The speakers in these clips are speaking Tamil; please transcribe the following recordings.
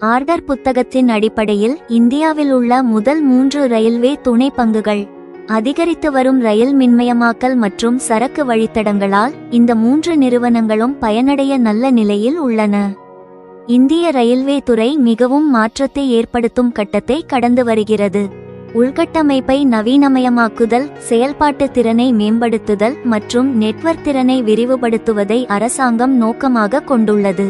ஆர்டர் புத்தகத்தின் அடிப்படையில் இந்தியாவில் உள்ள முதல் 3 ரயில்வே துணை பங்குகள். அதிகரித்து வரும் ரயில் மின்மயமாக்கல் மற்றும் சரக்கு வழித்தடங்களால் இந்த 3 நிறுவனங்களும் பயனடைய நல்ல நிலையில் உள்ளன. இந்திய ரயில்வே துறை மிகவும் மாற்றத்தை ஏற்படுத்தும் கட்டத்தை கடந்து வருகிறது. உள்கட்டமைப்பை நவீனமயமாக்குதல், செயல்பாட்டு திறனை மேம்படுத்துதல் மற்றும் நெட்வொர்க் திறனை விரிவுபடுத்துவதை அரசாங்கம் நோக்கமாக கொண்டுள்ளது.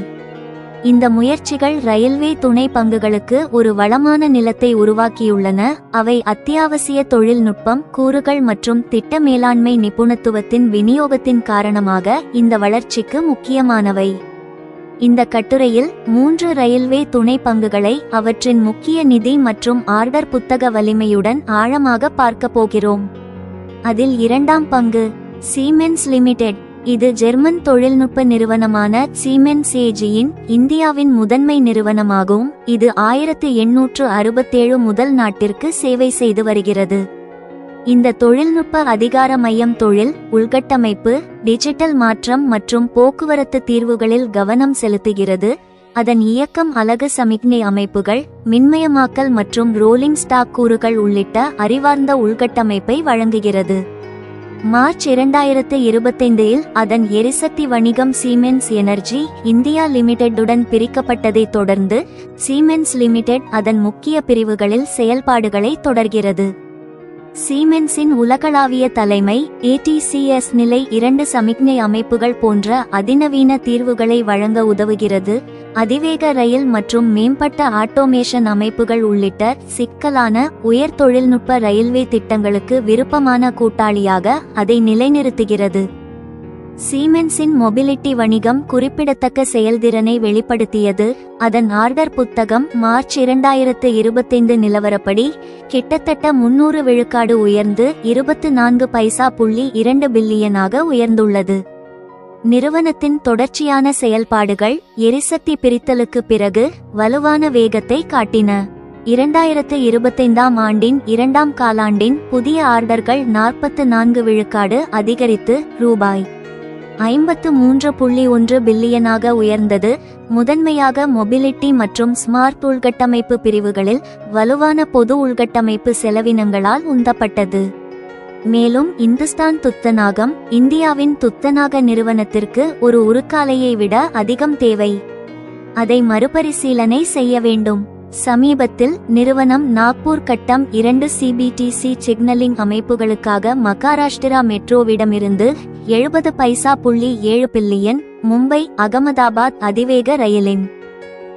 இந்த முயற்சிகள் ரயில்வே துணை பங்குகளுக்கு ஒரு வளமான நிலத்தை உருவாக்கியுள்ளன. அவை அத்தியாவசிய தொழில்நுட்பம், கூறுகள் மற்றும் திட்ட மேலாண்மை நிபுணத்துவத்தின் விநியோகத்தின் காரணமாக இந்த வளர்ச்சிக்கு முக்கியமானவை. இந்த கட்டுரையில் 3 ரயில்வே துணை பங்குகளை அவற்றின் முக்கிய நிதி மற்றும் ஆர்டர் புத்தக வலிமையுடன் ஆழமாக பார்க்க போகிறோம். அதில் 2ஆம் பங்கு சீமென்ஸ் லிமிடெட். இது ஜெர்மன் தொழில்நுட்ப நிறுவனமான சீமென்ஸ் ஏஜியின் இந்தியாவின் முதன்மை நிறுவனமாகும். இது 1867 முதல் நாட்டிற்கு சேவை செய்து வருகிறது. இந்த தொழில்நுட்ப அதிகார மையம் தொழில், உள்கட்டமைப்பு, டிஜிட்டல் மாற்றம் மற்றும் போக்குவரத்து தீர்வுகளில் கவனம் செலுத்துகிறது. அதன் இயக்கம் அலகு சமிக்ஞை அமைப்புகள், மின்மயமாக்கல் மற்றும் ரோலிங் ஸ்டாக் கூறுகள் உள்ளிட்ட அறிவார்ந்த உள்கட்டமைப்பை வழங்குகிறது. மார்ச் 2025இல் அதன் எரிசக்தி வணிகம் சீமென்ஸ் எனர்ஜி இந்தியா லிமிடெட்டுடன் பிரிக்கப்பட்டதைத் தொடர்ந்து சீமென்ஸ் லிமிடெட் அதன் முக்கிய பிரிவுகளில் செயல்பாடுகளை தொடர்கிறது. சீமென்ஸின் உலகளாவிய தலைமை ATCS நிலை 2 சமிக்ஞை அமைப்புகள் போன்ற அதிநவீன தீர்வுகளை வழங்க உதவுகிறது. அதிவேக ரயில் மற்றும் மேம்பட்ட ஆட்டோமேஷன் அமைப்புகள் உள்ளிட்ட சிக்கலான உயர் தொழில்நுட்ப ரயில்வே திட்டங்களுக்கு விருப்பமான கூட்டாளியாக அதை நிலைநிறுத்துகிறது. சீமென்ஸின் மொபிலிட்டி வணிகம் குறிப்பிடத்தக்க செயல்திறனை வெளிப்படுத்தியது. அதன் ஆர்டர் புத்தகம் மார்ச் 2025 நிலவரப்படி கிட்டத்தட்ட 300 விழுக்காடு உயர்ந்து 24.2 பில்லியனாக உயர்ந்துள்ளது. நிறுவனத்தின் தொடர்ச்சியான செயல்பாடுகள் எரிசக்தி பிரித்தலுக்கு பிறகு வலுவான வேகத்தை காட்டின. 2025ஆம் ஆண்டின் 2ஆம் காலாண்டின் புதிய ஆர்டர்கள் 44 விழுக்காடு அதிகரித்து ரூபாய் 53.1 பில்லியனாக உயர்ந்தது. முதன்மையாக மொபிலிட்டி மற்றும் ஸ்மார்ட் உள்கட்டமைப்பு பிரிவுகளில் வலுவான பொது உள்கட்டமைப்பு செலவினங்களால் உந்தப்பட்டது. மேலும் இந்துஸ்தான் துத்தநாகம் இந்தியாவின் துத்தநாக நிறுவனத்திற்கு ஒரு உருக்காலையை விட அதிகம் தேவை. அதை மறுபரிசீலனை செய்ய வேண்டும். சமீபத்தில் நிறுவனம் நாக்பூர் கட்டம் 2 CBTC சிக்னலிங் அமைப்புகளுக்காக மகாராஷ்டிரா மெட்ரோவிடமிருந்து 70.7 பில்லியன், மும்பை அகமதாபாத் அதிவேக ரயிலின்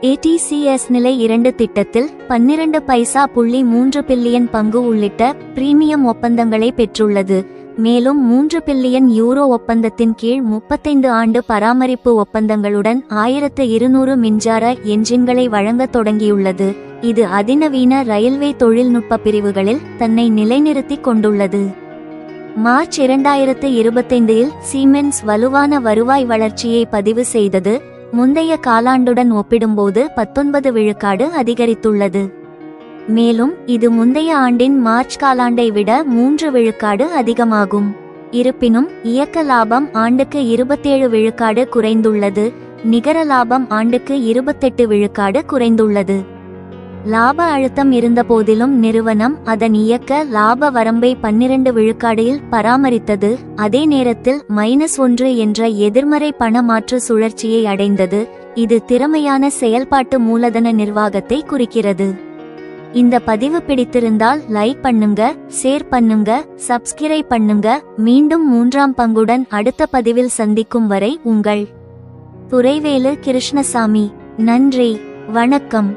ATCS நிலை 2 திட்டத்தில் 12.3 பில்லியன் பங்கு உள்ளிட்ட பிரீமியம் ஒப்பந்தங்களை பெற்றுள்ளது. மேலும் 3 பில்லியன் யூரோ ஒப்பந்தத்தின் கீழ் 35 ஆண்டு பராமரிப்பு ஒப்பந்தங்களுடன் 1200 மின்சார என்ஜின்களை வழங்க தொடங்கியுள்ளது. இது அதிநவீன ரயில்வே தொழில்நுட்ப பிரிவுகளில் தன்னை நிலைநிறுத்திக் கொண்டுள்ளது. மார்ச் 2025இல் சீமென்ஸ் வலுவான வருவாய் வளர்ச்சியை பதிவு செய்தது. முந்தைய காலாண்டுடன் ஒப்பிடும்போது 19 விழுக்காடு அதிகரித்துள்ளது. மேலும் இது முந்தைய ஆண்டின் மார்ச் காலாண்டை விட 3 விழுக்காடு அதிகமாகும். இருப்பினும் இயக்க லாபம் ஆண்டுக்கு 27 விழுக்காடு குறைந்துள்ளது. நிகர லாபம் ஆண்டுக்கு 28 விழுக்காடு குறைந்துள்ளது. லாப அழுத்தம் இருந்தபோதிலும் நிறுவனம் அதன் இயக்க லாப வரம்பை 12 விழுக்காடில் பராமரித்தது. அதே நேரத்தில் -1 என்ற எதிர்மறை பண மாற்று சுழற்சியை அடைந்தது. இது திறமையான செயல்பாட்டு மூலதன நிர்வாகத்தை குறிக்கிறது. இந்த பதிவு பிடித்திருந்தால் லைக் பண்ணுங்க, ஷேர் பண்ணுங்க, சப்ஸ்கிரைப் பண்ணுங்க. மீண்டும் 3ஆம் பங்குடன் அடுத்த பதிவில் சந்திக்கும் வரை உங்கள் துரைவேலு கிருஷ்ணசாமி. நன்றி, வணக்கம்.